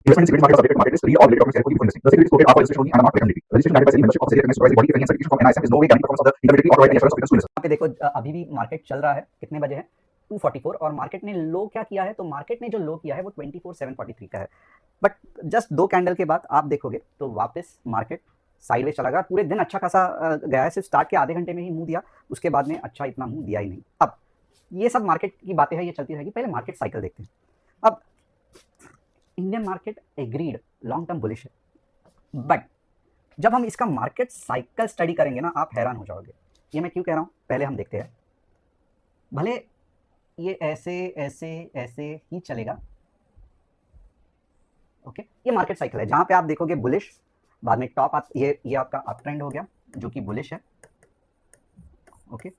Investment in securities market or regulated market is real or related documents before investing. The securities quoted are for registration only and are not recommended. Registration granted by SEBI membership of SEBI recognized supervisory body if any certification from NISM is no way guarantee performance of the intermediary or provide any assurance of returns to investors. यहाँ पे देखो अभी भी market चल रहा है, कितने बजे है 244 और मार्केट ने लो क्या किया है, तो मार्केट ने जो लो किया है वो 24,743 का है, बट जस्ट 2 कैंडल के बाद आप देखोगे तो वापस मार्केट साइडवेज चला गया। पूरे दिन अच्छा खासा गया है, सिर्फ स्टार्ट के आधे घंटे में ही मुंह दिया, उसके बाद में अच्छा इतना मुंह दिया ही नहीं। अब ये सब मार्केट की बातें हैं, ये चलती रहेगी। पहले मार्केट साइकिल देखते हैं। अब Indian market agreed long term bullish है, बट जब हम इसका मार्केट साइकिल स्टडी करेंगे ना, आप हैरान हो जाओगे। ये मैं क्यों कह रहा हूँ, पहले हम देखते हैं। भले ये ऐसे ऐसे ऐसे ही चलेगा, ओके, ये मार्केट साइकिल है जहां पे आप देखोगे बुलिश, बाद में टॉप आप ये आपका अप ट्रेंड हो गया जो कि बुलिश है, ओके।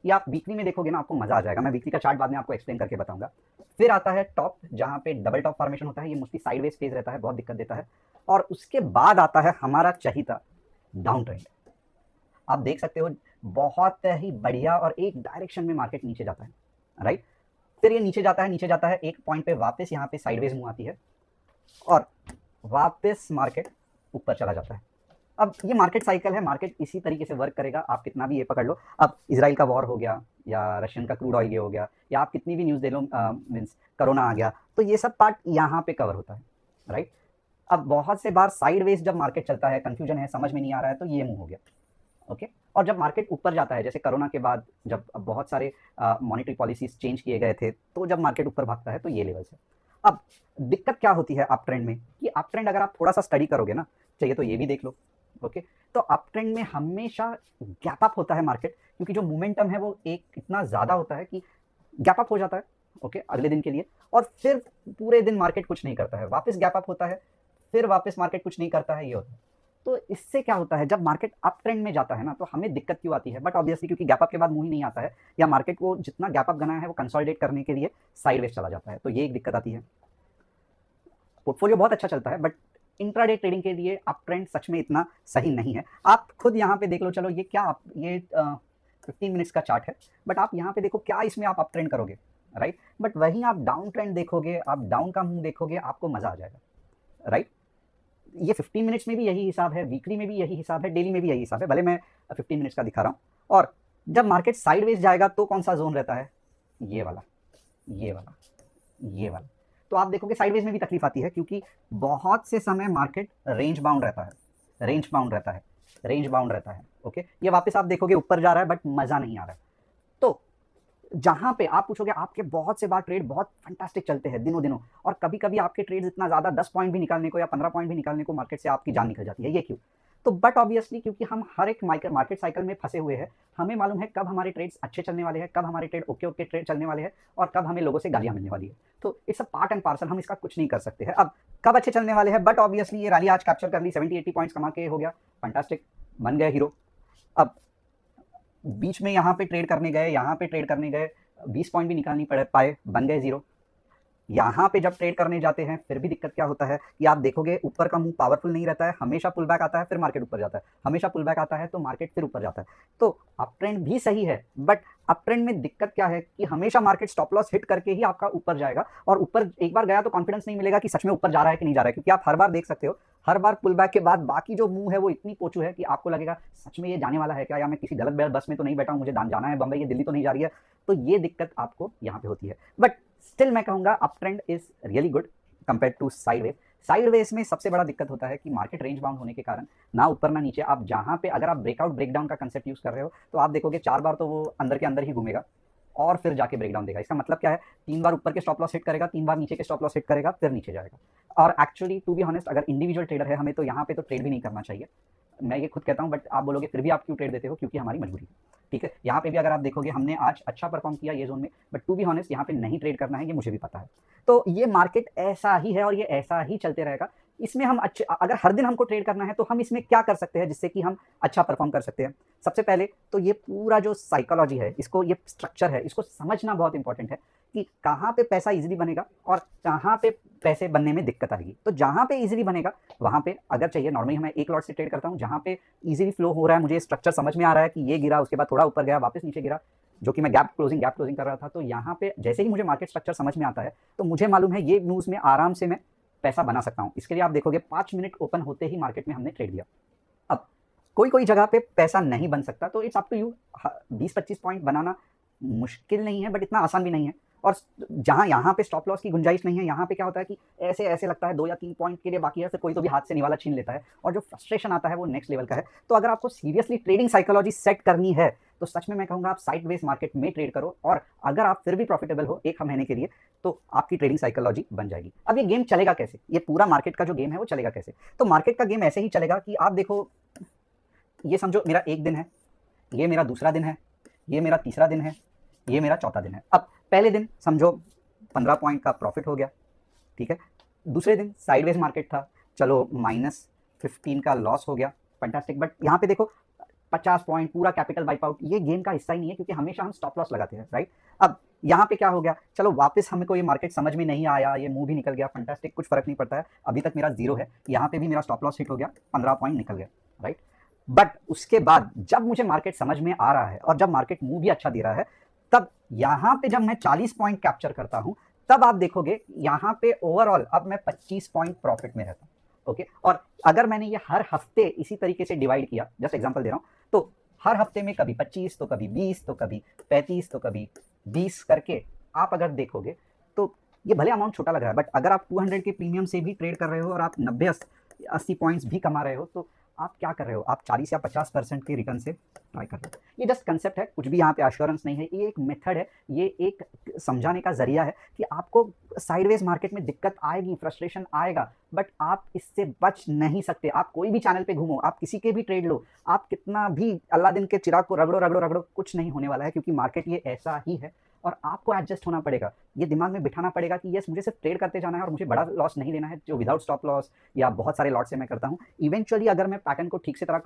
ये आप वीकली में देखोगे ना, आपको मजा आ जाएगा। मैं वीकली का चार्ट बाद में आपको एक्सप्लेन करके बताऊंगा। फिर आता है टॉप, जहां पे डबल टॉप फॉर्मेशन होता है, ये मोस्टली साइडवेज फेज रहता है, बहुत दिक्कत देता है। और उसके बाद आता है हमारा चहीता डाउन ट्रेंड। आप देख सकते हो बहुत ही बढ़िया और एक डायरेक्शन में मार्केट नीचे जाता है, राइट। फिर ये नीचे जाता है, नीचे जाता है, एक पॉइंट पे वापस यहाँ पे साइडवेज मूव आती है और वापस मार्केट ऊपर चला जाता है। अब ये मार्केट साइकिल है, मार्केट इसी तरीके से वर्क करेगा। आप कितना भी ये पकड़ लो, अब इजराइल का वॉर हो गया या रशियन का क्रूड ऑयल ये हो गया, या आप कितनी भी न्यूज़ दे लो, मीन्स कोरोना आ गया, तो ये सब पार्ट यहाँ पे कवर होता है, राइट। अब बहुत से बार साइडवेज जब मार्केट चलता है, कंफ्यूजन है, समझ में नहीं आ रहा है, तो ये मूव हो गया, ओके। और जब मार्केट ऊपर जाता है, जैसे कोरोना के बाद जब बहुत सारे मॉनेटरी पॉलिसीज चेंज किए गए थे, तो जब मार्केट ऊपर भागता है तो ये लेवल से। अब दिक्कत क्या होती है अप ट्रेंड में, कि अप ट्रेंड अगर आप थोड़ा सा स्टडी करोगे ना, चाहिए तो ये भी देख लो, ओके। तो अप ट्रेंड में हमेशा गैप अप होता है मार्केट, क्योंकि जो मोमेंटम है वो एक इतना ज़्यादा होता है कि गैप अप हो जाता है, ओके, अगले दिन के लिए। और फिर पूरे दिन मार्केट कुछ नहीं करता है, वापस गैप अप होता है, फिर वापस मार्केट कुछ नहीं करता है, ये होता है। तो इससे क्या होता है, जब मार्केट अप ट्रेंड में जाता है ना, तो हमें दिक्कत क्यों आती है, बट ऑब्वियसली क्योंकि गैप अप के बाद मुंह ही नहीं आता है, या मार्केट को जितना गैप अप गना है वो कंसोलिडेट करने के लिए साइडवेज चला जाता है, तो ये एक दिक्कत आती है। पोर्टफोलियो बहुत अच्छा चलता है, बट इंट्राडे ट्रेडिंग के लिए अप ट्रेंड सच में इतना सही नहीं है। आप खुद यहाँ पे देख लो, चलो ये क्या ये 15 मिनट्स का चार्ट है, बट आप यहाँ पे देखो क्या इसमें आप अप ट्रेंड करोगे, राइट। बट वहीं आप डाउन ट्रेंड देखोगे, आप डाउन का मुंह देखोगे, आपको मजा आ जाएगा, राइट। ये 15 मिनट्स में भी यही हिसाब है, वीकली में भी यही हिसाब है, डेली में भी यही हिसाब है। भले मैं 15 मिनट्स का दिखा रहा हूँ। और जब मार्केट साइडवेज जाएगा तो कौन सा जोन रहता है, ये वाला, ये वाला, ये वाला। तो आप देखोगे साइडवेज में भी तकलीफ आती है, क्योंकि बहुत से समय मार्केट रेंज बाउंड रहता है, रेंज बाउंड रहता है, रेंज बाउंड रहता है, ओके। ये वापस आप देखोगे ऊपर जा रहा है, बट मजा नहीं आ रहा है। तो जहां पे आप पूछोगे, आपके बहुत से बार ट्रेड बहुत फंटास्टिक चलते हैं दिनों दिनों, और कभी कभी आपके ट्रेड्स इतना ज्यादा 10 पॉइंट भी निकालने को या 15 पॉइंट भी निकालने को मार्केट से आपकी जान निकल जाती है, ये क्यों। तो बट ऑब्वियसली क्योंकि हम हर एक मार्केट साइकिल में फंसे हुए हैं, हमें मालूम है कब हमारे ट्रेड्स अच्छे चलने वाले हैं, कब हमारे ट्रेड ओके ओके ट्रेड चलने वाले हैं, और कब हमें लोगों से गालियां मिलने वाली है। तो it's a part and parcel, हम इसका कुछ नहीं कर सकते हैं। अब कब अच्छे चलने वाले हैं, बट ऑब्वियसली ये रैली आज कैप्चर कर ली, 70-80 पॉइंट्स कमा के हो गया फंटास्टिक, बन गए हीरो। अब बीच में यहाँ पे ट्रेड करने गए, यहाँ पे ट्रेड करने गए, 20 पॉइंट भी निकालनी पड़े पाए, बन गए जीरो। यहाँ पे जब ट्रेड करने जाते हैं फिर भी दिक्कत क्या होता है कि आप देखोगे ऊपर का मुंह पावरफुल नहीं रहता है, हमेशा पुल बैक आता है, फिर मार्केट ऊपर जाता है, हमेशा पुल बैक आता है तो मार्केट फिर ऊपर जाता है। तो अप ट्रेंड भी सही है, बट अप ट्रेंड में दिक्कत क्या है कि हमेशा मार्केट स्टॉप लॉस हिट करके ही आपका ऊपर जाएगा, और ऊपर एक बार गया तो कॉन्फिडेंस नहीं मिलेगा कि सच में ऊपर जा रहा है कि नहीं जा रहा है, क्योंकि आप हर बार देख सकते हो, हर बार पुल बैक के बाद बाकी जो मुंह है वो इतनी पोचू है कि आपको लगेगा सच में ये जाने वाला है क्या, या मैं किसी गलत बस में तो नहीं बैठा हूँ, मुझे जाना है बम्बई, ये दिल्ली तो नहीं जा रही है। तो ये दिक्कत आपको यहाँ पे होती है, बट स्टिल मैं कहूंगा up trend is really good compare to sideways. Sideways में सबसे बड़ा दिक्कत होता है कि मार्केट रेंज बाउंड होने के कारण ना ऊपर ना नीचे, आप जहां पे अगर आप ब्रेकआउट ब्रेकडाउन का कंसेप्ट यूज कर रहे हो, तो आप देखोगे 4 बार तो वो अंदर के अंदर ही घूमेगा और फिर जाके ब्रेकडाउन देगा। इसका मतलब क्या है, 3 बार ऊपर के स्टॉप लॉस हिट करेगा, 3 बार नीचे के स्टॉप लॉस हिट करेगा, फिर नीचे जाएगा। और एक्चुअली टू बी ऑनेस्ट, अगर इंडिविजुअल ट्रेडर है, हमें तो यहाँ पे तो ट्रेड भी नहीं करना चाहिए, मैं ये खुद कहता हूँ, बट आप बोलोगे फिर भी आप क्यों ट्रेड देते हो, क्योंकि हमारी मजबूरी है, ठीक है। यहाँ पे भी अगर आप देखोगे हमने आज अच्छा परफॉर्म किया ये जोन में, बट टू बी ऑनेस्ट यहाँ पे नहीं ट्रेड करना है, ये मुझे भी पता है। तो ये मार्केट ऐसा ही है और ये ऐसा ही चलते रहेगा। इसमें हम अच्छे, अगर हर दिन हमको ट्रेड करना है तो हम इसमें क्या कर सकते हैं जिससे कि हम अच्छा परफॉर्म कर सकते हैं। सबसे पहले तो ये पूरा जो साइकोलॉजी है, इसको, ये स्ट्रक्चर है, इसको समझना बहुत इंपॉर्टेंट है कि कहाँ पे पैसा इजीली बनेगा और कहाँ पे पैसे बनने में दिक्कत आएगी। तो जहाँ पे इजीली बनेगा वहाँ पे अगर चाहिए, नॉर्मली मैं एक लॉट से ट्रेड करता हूँ, जहाँ पे इजीली फ्लो हो रहा है, मुझे स्ट्रक्चर समझ में आ रहा है कि ये गिरा, उसके बाद थोड़ा ऊपर गया, वापस नीचे गिरा, जो कि मैं गैप क्लोजिंग कर रहा था। तो यहाँ पे जैसे ही मुझे मार्केट स्ट्रक्चर समझ में आता है, तो मुझे मालूम है ये मूव्स में आराम से मैं पैसा बना सकता हूँ। इसके लिए आप देखोगे 5 मिनट ओपन होते ही मार्केट में हमने ट्रेड लिया। अब कोई कोई जगह पे पैसा नहीं बन सकता, तो it's up to you. 20-25 point बनाना मुश्किल नहीं है, बट इतना आसान भी नहीं है। और जहाँ यहाँ पे स्टॉप लॉस की गुंजाइश नहीं है, यहाँ पे क्या होता है कि ऐसे ऐसे लगता है 2 या 3 पॉइंट के लिए बाकी है, फिर कोई तो भी हाथ से निवाला छीन लेता है, और जो फ्रस्ट्रेशन आता है वो नेक्स्ट लेवल का है। तो अगर आपको सीरियसली ट्रेडिंग साइकोलॉजी सेट करनी है, तो सच में मैं कहूँगा आप साइडवेज मार्केट में ट्रेड करो, और अगर आप फिर भी प्रॉफिटेबल हो 1 महीने के लिए, तो आपकी ट्रेडिंग साइकोलॉजी बन जाएगी। अब ये गेम चलेगा कैसे, ये पूरा मार्केट का जो गेम है वो चलेगा कैसे? तो मार्केट का गेम ऐसे ही चलेगा कि आप देखो, ये समझो मेरा 1 दिन है, ये मेरा दूसरा दिन है, ये मेरा तीसरा दिन है, ये मेरा चौथा दिन है। अब पहले दिन समझो 15 पॉइंट का प्रॉफिट हो गया, ठीक है। दूसरे दिन साइडवेज मार्केट था, चलो -15 का लॉस हो गया, फैंटास्टिक। बट यहाँ पे देखो 50 पॉइंट पूरा कैपिटल वाइप आउट, ये गेम का हिस्सा ही नहीं है, क्योंकि हमेशा हम स्टॉप लॉस लगाते हैं, राइट। अब यहाँ पे क्या हो गया, चलो वापस हमको ये मार्केट समझ में नहीं आया, ये मुंह भी निकल गया, फैंटास्टिक, कुछ फर्क नहीं पड़ता है, अभी तक मेरा 0 है। यहाँ पे भी मेरा स्टॉप लॉस हिट हो गया, 15 पॉइंट निकल गया, राइट। बट उसके बाद जब मुझे मार्केट समझ में आ रहा है और जब मार्केट मूव भी अच्छा दे रहा है, तब यहाँ पे जब मैं 40 पॉइंट कैप्चर करता हूँ, तब आप देखोगे यहाँ पे ओवरऑल अब मैं 25 पॉइंट प्रॉफिट में रहता हूँ, ओके। और अगर मैंने ये हर हफ्ते इसी तरीके से डिवाइड किया, जस्ट एग्जांपल दे रहा हूँ, तो हर हफ्ते में कभी 25, तो कभी 20, तो कभी 35, तो कभी 20 करके आप अगर देखोगे, तो ये भले अमाउंट छोटा लग रहा है, बट अगर आप 200 के प्रीमियम से भी ट्रेड कर रहे हो और आप 90-80 पॉइंट्स भी कमा रहे हो, तो आप क्या कर रहे हो, आप 40 या 50% के रिटर्न से ट्राई कर रहे हो। ये जस्ट कंसेप्ट है, कुछ भी यहाँ पे एश्योरेंस नहीं है, ये एक मेथड है, ये एक समझाने का जरिया है कि आपको साइडवेज मार्केट में दिक्कत आएगी, फ्रस्ट्रेशन आएगा, बट आप इससे बच नहीं सकते। आप कोई भी चैनल पे घूमो, आप किसी के भी ट्रेड लो, आप कितना भी अल्लादीन के चिराग को रगड़ो रगड़ो रगड़ो, कुछ नहीं होने वाला है, क्योंकि मार्केट ये ऐसा ही है। और आपको एडजस्ट होना पड़ेगा, ये दिमाग में बिठाना पड़ेगा कि यस, मुझे सिर्फ ट्रेड करते जाना है और मुझे बड़ा लॉस नहीं लेना है, जो विदाउट स्टॉप लॉस या बहुत सारे लॉट से मैं करता हूँ। इवेंचुअली अगर मैं पैटर्न को ठीक से तरह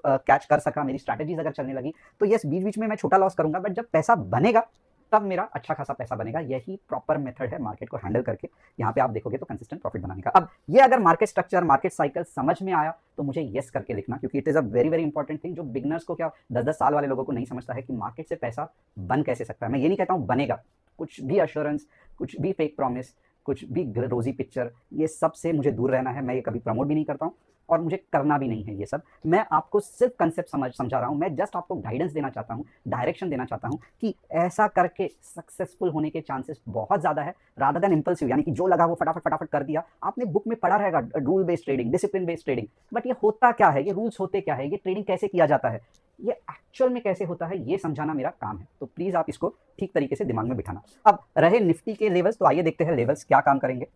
कैच कर सका, मेरी स्ट्रैटेजीज अगर चलने लगी, तो यस, बीच बीच में मैं छोटा लॉस करूंगा, बट जब पैसा बनेगा तब मेरा अच्छा खासा पैसा बनेगा। यही प्रॉपर मेथड है मार्केट को हैंडल करके, यहाँ पे आप देखोगे तो कंसिस्टेंट प्रॉफिट बनाने का। अब ये अगर मार्केट स्ट्रक्चर, मार्केट साइकिल समझ में आया, तो मुझे यस करके लिखना, क्योंकि it is a very very important thing, जो बिगनर्स को क्या 10-10 साल वाले लोगों को नहीं समझता है कि मार्केट से पैसा बन कैसे सकता है। मैं ये नहीं कहता हूँ बनेगा, कुछ भी अश्योरेंस, कुछ भी फेक प्रॉमिस, कुछ भी रोजी पिक्चर, ये सब से मुझे दूर रहना है। मैं ये कभी प्रमोट भी नहीं करता हूँ और मुझे करना भी नहीं है ये सब। मैं आपको सिर्फ कंसेप्ट समझा रहा हूँ, मैं जस्ट आपको गाइडेंस देना चाहता हूँ, डायरेक्शन देना चाहता हूँ कि ऐसा करके सक्सेसफुल होने के चांसेस बहुत ज़्यादा है, रादर देन इम्पल्सिव, यानी कि जो लगा वो फटाफट फटाफट कर दिया। आपने बुक में पढ़ा रहेगा rule based trading, discipline based trading, but ये होता क्या है, ये रूल्स होते क्या है, ये ट्रेडिंग कैसे किया जाता है, ये एक्चुअल में कैसे होता है, ये समझाना मेरा काम है। तो प्लीज़ आप इसको ठीक तरीके से दिमाग में बिठाना। अब रहे निफ्टी के लेवल्स, तो आइए देखते हैं लेवल्स क्या काम करेंगे।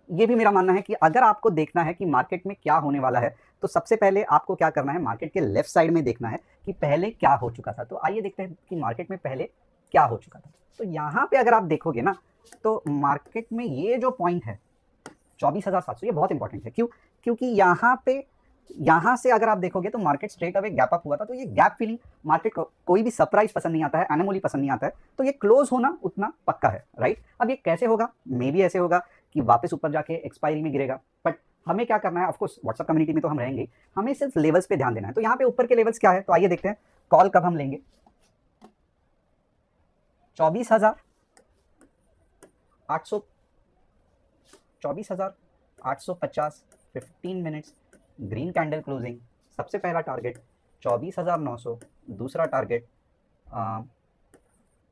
ये भी मेरा मानना है कि अगर आपको देखना है कि मार्केट में क्या होने वाला है, तो सबसे पहले आपको क्या करना है, मार्केट के लेफ्ट साइड में देखना है कि पहले क्या हो चुका था। तो आइए देखते हैं कि मार्केट में पहले क्या हो चुका था। तो यहाँ पे अगर आप देखोगे ना, तो मार्केट में ये जो पॉइंट है 24,700, ये बहुत इंपॉर्टेंट है। क्यों? क्योंकि यहाँ पे, यहाँ से अगर आप देखोगे तो market straight away gap up हुआ था। तो ये गैप फिलिंग, मार्केट को कोई भी सरप्राइज पसंद नहीं आता है, एनोमली पसंद नहीं आता है, तो ये क्लोज होना उतना पक्का है, राइट। अब ये कैसे होगा, मे बी ऐसे होगा कि वापस ऊपर जाके एक्सपायरी में गिरेगा, बट हमें क्या करना है, ऑफकोर्स व्हाट्सएप कम्युनिटी में तो हम रहेंगे, हमें सिर्फ लेवल्स पे ध्यान देना है। तो यहाँ पे ऊपर के लेवल्स क्या है, तो आइए देखते हैं। कॉल कब हम लेंगे, 24,850, 15 मिनट्स, ग्रीन कैंडल क्लोजिंग, सबसे पहला टारगेट 24,900, दूसरा टारगेट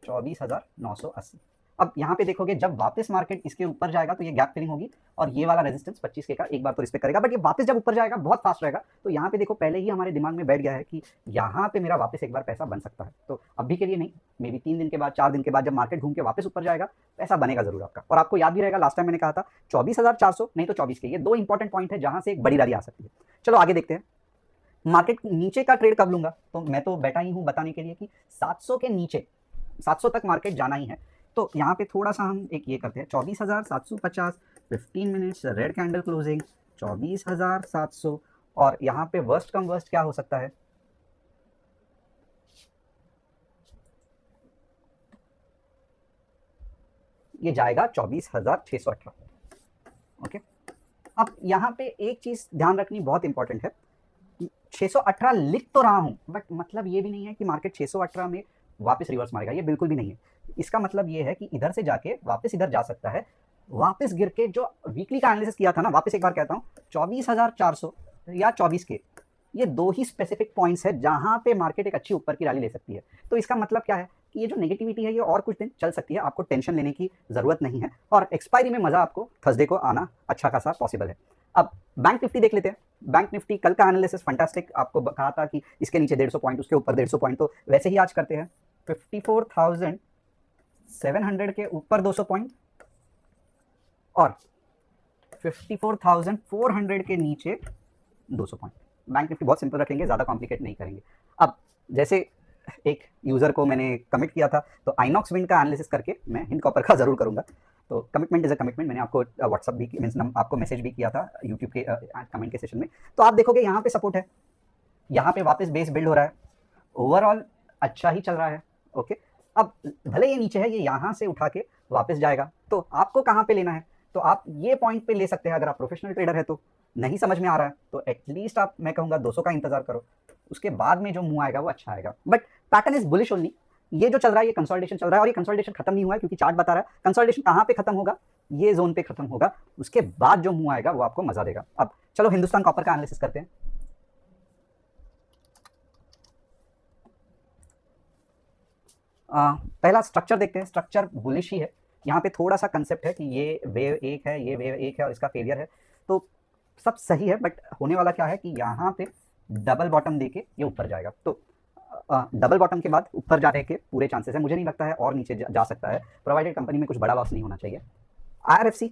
24,980। अब यहाँ पे देखोगे जब वापस मार्केट इसके ऊपर जाएगा तो ये गैप फिलिंग होगी और ये वाला रेजिस्टेंस 25 के का एक बार तो रिस्पेक्ट करेगा, बट ये वापस जब ऊपर जाएगा बहुत फास्ट रहेगा। तो यहाँ पे देखो पहले ही हमारे दिमाग में बैठ गया है कि यहाँ पे मेरा वापस एक बार पैसा बन सकता है। तो अभी के लिए नहीं, मे बी 3 दिन के बाद, 4 दिन के बाद जब मार्केट घूम के वापस ऊपर जाएगा, पैसा बनेगा जरूर आपका। और आपको याद भी रहेगा लास्ट टाइम मैंने कहा था 24,400 नहीं तो 24 के, ये 2 इंपॉर्टेंट पॉइंट है जहां से एक बड़ी रैली आ सकती है। चलो आगे देखते हैं, मार्केट नीचे का ट्रेड कब लूंगा। तो मैं तो बैठा ही हूं बताने के लिए कि 700 के नीचे, 700 तक मार्केट जाना ही है। तो यहाँ पे थोड़ा सा हम एक ये करते हैं, 24,750, 15 मिनट्स, रेड कैंडल क्लोजिंग 24,700, और यहाँ पे वर्स्ट कम वर्स्ट क्या हो सकता है, ये जाएगा 24,618। ओके, अब यहाँ पे एक चीज ध्यान रखनी बहुत इंपॉर्टेंट है, 618 लिख तो रहा हूं, बट मतलब ये भी नहीं है कि मार्केट 618 में वापस रिवर्स मारेगा, ये बिल्कुल भी नहीं है। इसका मतलब ये है कि इधर से जाके वापस इधर जा सकता है, वापस गिर के जो वीकली का एनालिसिस किया था ना, वापस एक बार कहता हूँ, 24,400 या 24 के, ये दो ही स्पेसिफिक पॉइंट्स है जहां पे मार्केट एक अच्छी ऊपर की रैली ले सकती है। तो इसका मतलब क्या है कि ये जो नेगेटिविटी है ये और कुछ दिन चल सकती है, आपको टेंशन लेने की जरूरत नहीं है, और एक्सपायरी में मजा आपको थर्सडे को आना अच्छा खासा पॉसिबल है। अब बैंक निफ्टी देख लेते हैं। बैंक निफ्टी कल का एनालिसिस फंटास्टिक, आपको कहा था कि इसके नीचे 150 पॉइंट, उसके ऊपर 150 पॉइंट, तो वैसे ही आज करते हैं। 54,700 के ऊपर 200 पॉइंट और 54,400 के नीचे 200 पॉइंट। बैंक निफ्टी बहुत सिंपल रखेंगे, ज़्यादा कॉम्प्लिकेट नहीं करेंगे। अब जैसे एक यूज़र को मैंने कमिट किया था, तो आइनॉक्स विंड का एनालिसिस करके मैं हिंद कॉपर का ज़रूर करूंगा। तो कमिटमेंट इज अ कमिटमेंट, मैंने आपको व्हाट्सअप भी मीन्स आपको मैसेज भी किया था यूट्यूब के कमेंट के सेशन में। तो आप देखोगे यहाँ पे सपोर्ट है, यहाँ पे वापस बेस बिल्ड हो रहा है, ओवरऑल अच्छा ही चल रहा है। ओके, अब भले ये नीचे है, ये यहाँ से उठा के वापस जाएगा, तो आपको कहाँ पे लेना है? तो आप ये पॉइंट पे ले सकते हैं अगर आप प्रोफेशनल ट्रेडर है। तो नहीं समझ में आ रहा है तो एटलीस्ट आप, मैं कहूँगा 200 का इंतजार करो, उसके बाद में जो मूव आएगा वो अच्छा आएगा। But pattern is bullish only. ये जो चल रहा है ये कंसोलिडेशन चल रहा है, और ये कंसोलिडेशन खत्म नहीं हुआ है, क्योंकि चार्ट बता रहा है कंसोलिडेशन कहाँ पे खत्म होगा, ये जोन पे खत्म होगा, उसके बाद जो मूव आएगा वो आपको मजा देगा। अब चलो हिंदुस्तान कॉपर का एनालिसिस करते हैं। पहला स्ट्रक्चर देखते हैं, स्ट्रक्चर बुलिश ही है। यहाँ पे थोड़ा सा कंसेप्ट है कि ये वेव एक है, ये वेव एक है और इसका फेलियर है, तो सब सही है। बट होने वाला क्या है कि यहाँ पे डबल बॉटम देके ये ऊपर जाएगा, तो डबल बॉटम के बाद ऊपर जाने के पूरे चांसेस है। मुझे नहीं लगता है और नीचे जा सकता है, प्रोवाइडेड कंपनी में कुछ बड़ा लॉस नहीं होना चाहिए। आरएफसी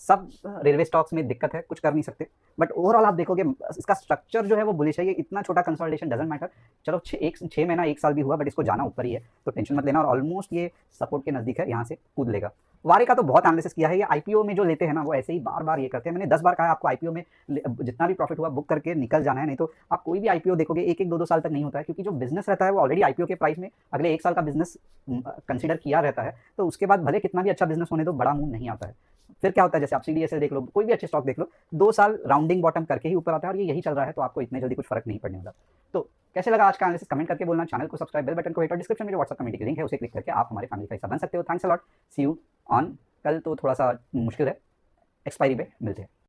सब रेलवे स्टॉक्स में दिक्कत है, कुछ कर नहीं सकते। बट ओवरऑल आप देखोगे इसका स्ट्रक्चर जो है वो बुलिश है। ये इतना छोटा कंसोलिडेशन डजंट मैटर, चलो 6 महीना 1 साल भी हुआ, बट इसको जाना ऊपर ही है, तो टेंशन मत लेना। और ऑलमोस्ट ये सपोर्ट के नजदीक है, यहाँ से कूद लेगा। वारे का तो बहुत एनालिसिस किया है, ये आईपीओ में जो लेते हैं ना वो ऐसे ही बार बार ये करते हैं। मैंने 10 बार कहा आपको आईपीओ में जितना भी प्रॉफिट हुआ बुक करके निकल जाना है, नहीं तो आप कोई भी आईपीओ देखोगे 1-1, 2-2 साल तक नहीं होता है, क्योंकि जो बिजनेस रहता है वो ऑलरेडी आईपीओ के प्राइस में अगले 1 साल का बिजनेस कंसिडर किया रहता है, तो उसके बाद भले कितना भी अच्छा बिजनेस होने दो, बड़ा मूव नहीं आता है। फिर क्या होता है, जैसे आप सीडीएसएल देख लो, कोई भी अच्छे स्टॉक देख लो, 2 साल राउंडिंग बॉटम करके ही ऊपर आता है, और ये यही चल रहा है, तो आपको इतने जल्दी कुछ फर्क नहीं पड़ने वाला। तो कैसे लगा आज का एनालिसिस कमेंट करके बोलना, चैनल को सब्सक्राइब, बेल बटन को हिट, और डिस्क्रिप्शन में जो व्हाट्सएप कम्युनिटी की लिंक है उसे क्लिक करके आप हमारे फैमिली का हिस्सा बन सकते हो। Thanks a lot, see you on कल। तो थोड़ा सा मुश्किल है, एक्सपायरी पे मिलते हैं।